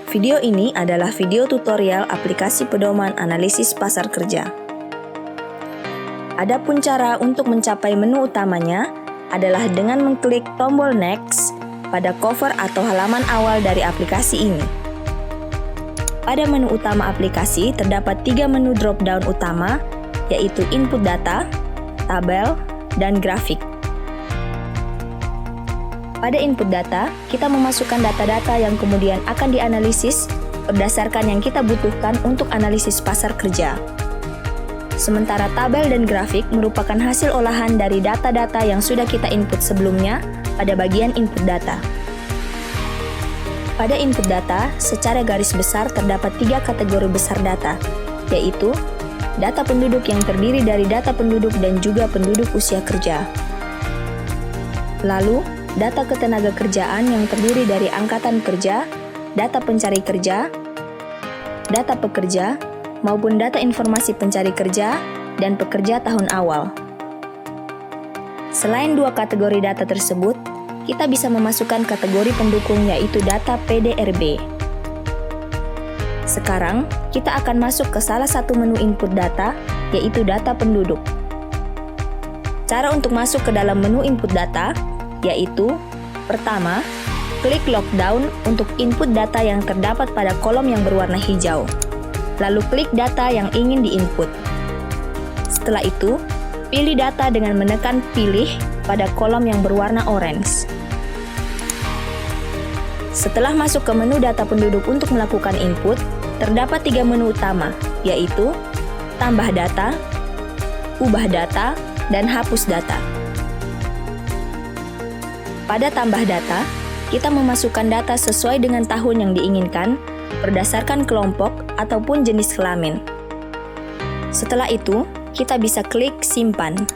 Video ini adalah video tutorial aplikasi pedoman analisis pasar kerja. Adapun cara untuk mencapai menu utamanya adalah dengan mengklik tombol Next pada cover atau halaman awal dari aplikasi ini. Pada menu utama aplikasi terdapat 3 menu drop-down utama, yaitu input data, tabel, dan grafik. Pada input data, kita memasukkan data-data yang kemudian akan dianalisis berdasarkan yang kita butuhkan untuk analisis pasar kerja. Sementara tabel dan grafik merupakan hasil olahan dari data-data yang sudah kita input sebelumnya pada bagian input data. Pada input data, secara garis besar terdapat 3 kategori besar data, yaitu data penduduk yang terdiri dari data penduduk dan juga penduduk usia kerja. Lalu, data ketenaga kerjaan yang terdiri dari angkatan kerja, data pencari kerja, data pekerja, maupun data informasi pencari kerja dan pekerja tahun awal. Selain 2 kategori data tersebut, kita bisa memasukkan kategori pendukung yaitu data PDRB. Sekarang, kita akan masuk ke salah satu menu input data, yaitu data penduduk. Cara untuk masuk ke dalam menu input data yaitu, pertama, klik lockdown untuk input data yang terdapat pada kolom yang berwarna hijau. Lalu klik data yang ingin diinput. Setelah itu, pilih data dengan menekan pilih pada kolom yang berwarna orange. Setelah masuk ke menu data penduduk untuk melakukan input, terdapat 3 menu utama, yaitu tambah data, ubah data, dan hapus data. Pada tambah data, kita memasukkan data sesuai dengan tahun yang diinginkan berdasarkan kelompok ataupun jenis kelamin. Setelah itu, kita bisa klik simpan.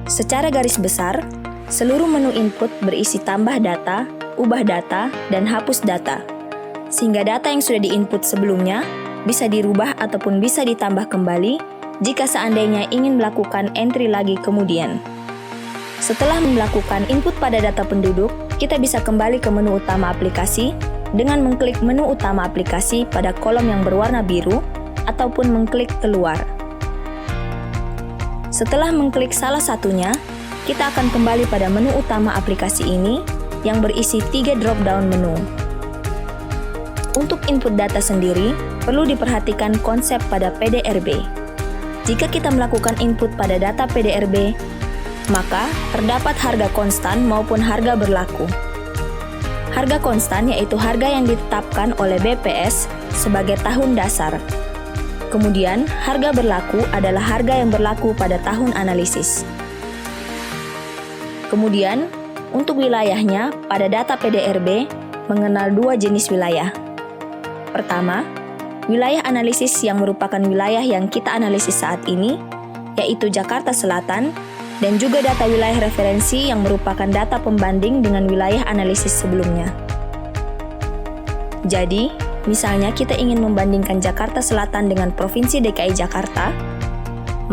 Secara garis besar, seluruh menu input berisi tambah data, ubah data, dan hapus data, sehingga data yang sudah diinput sebelumnya bisa dirubah ataupun bisa ditambah kembali jika seandainya ingin melakukan entry lagi kemudian. Setelah melakukan input pada data penduduk, kita bisa kembali ke menu utama aplikasi dengan mengklik menu utama aplikasi pada kolom yang berwarna biru ataupun mengklik keluar. Setelah mengklik salah satunya, kita akan kembali pada menu utama aplikasi ini yang berisi 3 drop-down menu. Untuk input data sendiri, perlu diperhatikan konsep pada PDRB. Jika kita melakukan input pada data PDRB, maka terdapat harga konstan maupun harga berlaku. Harga konstan yaitu harga yang ditetapkan oleh BPS sebagai tahun dasar. Kemudian, harga berlaku adalah harga yang berlaku pada tahun analisis. Kemudian, untuk wilayahnya, pada data PDRB mengenal 2 jenis wilayah. Pertama, wilayah analisis yang merupakan wilayah yang kita analisis saat ini, yaitu Jakarta Selatan, dan juga data wilayah referensi yang merupakan data pembanding dengan wilayah analisis sebelumnya. Jadi, misalnya kita ingin membandingkan Jakarta Selatan dengan Provinsi DKI Jakarta,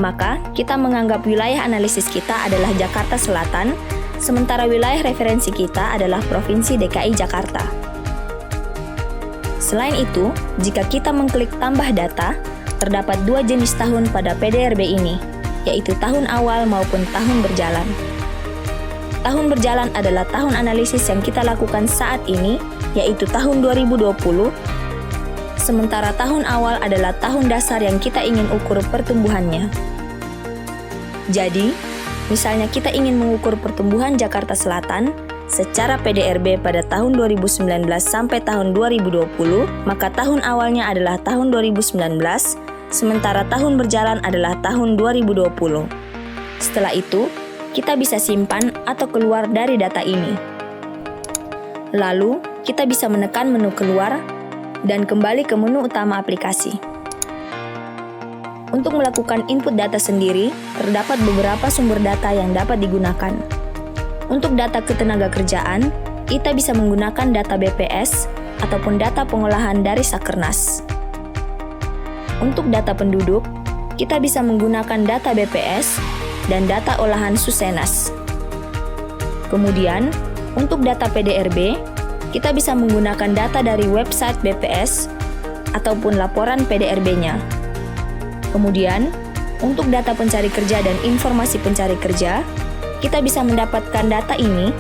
maka kita menganggap wilayah analisis kita adalah Jakarta Selatan, sementara wilayah referensi kita adalah Provinsi DKI Jakarta. Selain itu, jika kita mengklik tambah data, terdapat 2 jenis tahun pada PDRB ini, yaitu tahun awal maupun tahun berjalan. Tahun berjalan adalah tahun analisis yang kita lakukan saat ini, yaitu tahun 2020, sementara tahun awal adalah tahun dasar yang kita ingin ukur pertumbuhannya. Jadi, misalnya kita ingin mengukur pertumbuhan Jakarta Selatan secara PDRB pada tahun 2019 sampai tahun 2020, maka tahun awalnya adalah tahun 2019, sementara tahun berjalan adalah tahun 2020. Setelah itu, kita bisa simpan atau keluar dari data ini. Lalu, kita bisa menekan menu keluar dan kembali ke menu utama aplikasi. Untuk melakukan input data sendiri, terdapat beberapa sumber data yang dapat digunakan. Untuk data ketenaga kerjaan, kita bisa menggunakan data BPS ataupun data pengolahan dari Sakernas. Untuk data penduduk, kita bisa menggunakan data BPS dan data olahan Susenas. Kemudian, untuk data PDRB, kita bisa menggunakan data dari website BPS ataupun laporan PDRB-nya. Kemudian, untuk data pencari kerja dan informasi pencari kerja, kita bisa mendapatkan data ini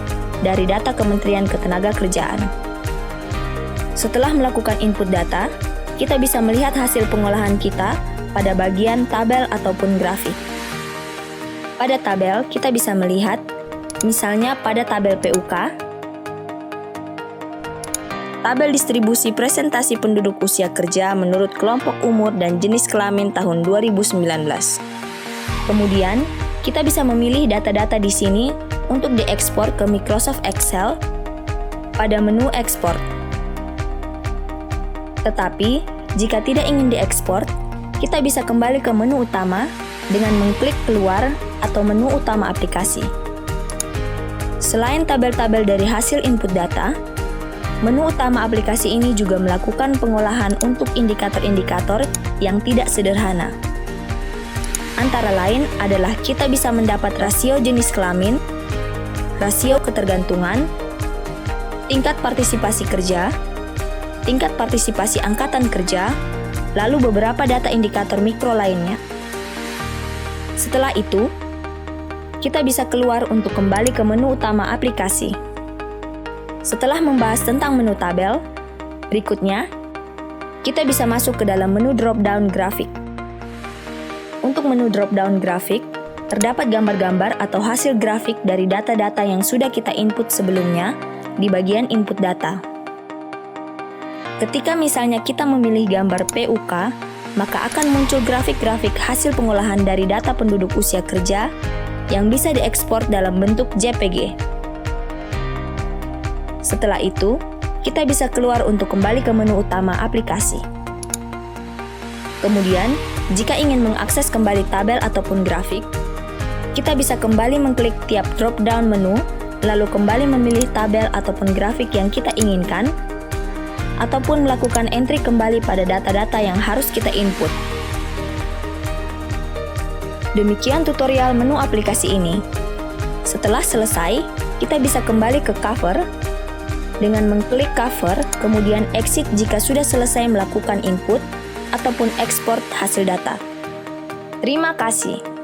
dari data Kementerian Ketenagakerjaan. Setelah melakukan input data, kita bisa melihat hasil pengolahan kita pada bagian tabel ataupun grafik. Pada tabel, kita bisa melihat, misalnya pada tabel PUK, tabel distribusi presentasi penduduk usia kerja menurut kelompok umur dan jenis kelamin tahun 2019. Kemudian, kita bisa memilih data-data di sini untuk diekspor ke Microsoft Excel pada menu ekspor. Tetapi, jika tidak ingin diekspor, kita bisa kembali ke menu utama dengan mengklik keluar atau menu utama aplikasi. Selain tabel-tabel dari hasil input data, menu utama aplikasi ini juga melakukan pengolahan untuk indikator-indikator yang tidak sederhana. Antara lain adalah kita bisa mendapat rasio jenis kelamin, rasio ketergantungan, tingkat partisipasi kerja, tingkat partisipasi angkatan kerja, lalu beberapa data indikator mikro lainnya. Setelah itu, kita bisa keluar untuk kembali ke menu utama aplikasi. Setelah membahas tentang menu tabel, berikutnya, kita bisa masuk ke dalam menu drop-down grafik. Untuk menu drop-down grafik, terdapat gambar-gambar atau hasil grafik dari data-data yang sudah kita input sebelumnya di bagian input data. Ketika misalnya kita memilih gambar PUK, maka akan muncul grafik-grafik hasil pengolahan dari data penduduk usia kerja yang bisa diekspor dalam bentuk JPG. Setelah itu, kita bisa keluar untuk kembali ke menu utama aplikasi. Kemudian, jika ingin mengakses kembali tabel ataupun grafik, kita bisa kembali mengklik tiap drop-down menu, lalu kembali memilih tabel ataupun grafik yang kita inginkan, ataupun melakukan entry kembali pada data-data yang harus kita input. Demikian tutorial menu aplikasi ini. Setelah selesai, kita bisa kembali ke cover dengan mengklik cover, kemudian exit jika sudah selesai melakukan input ataupun ekspor hasil data. Terima kasih.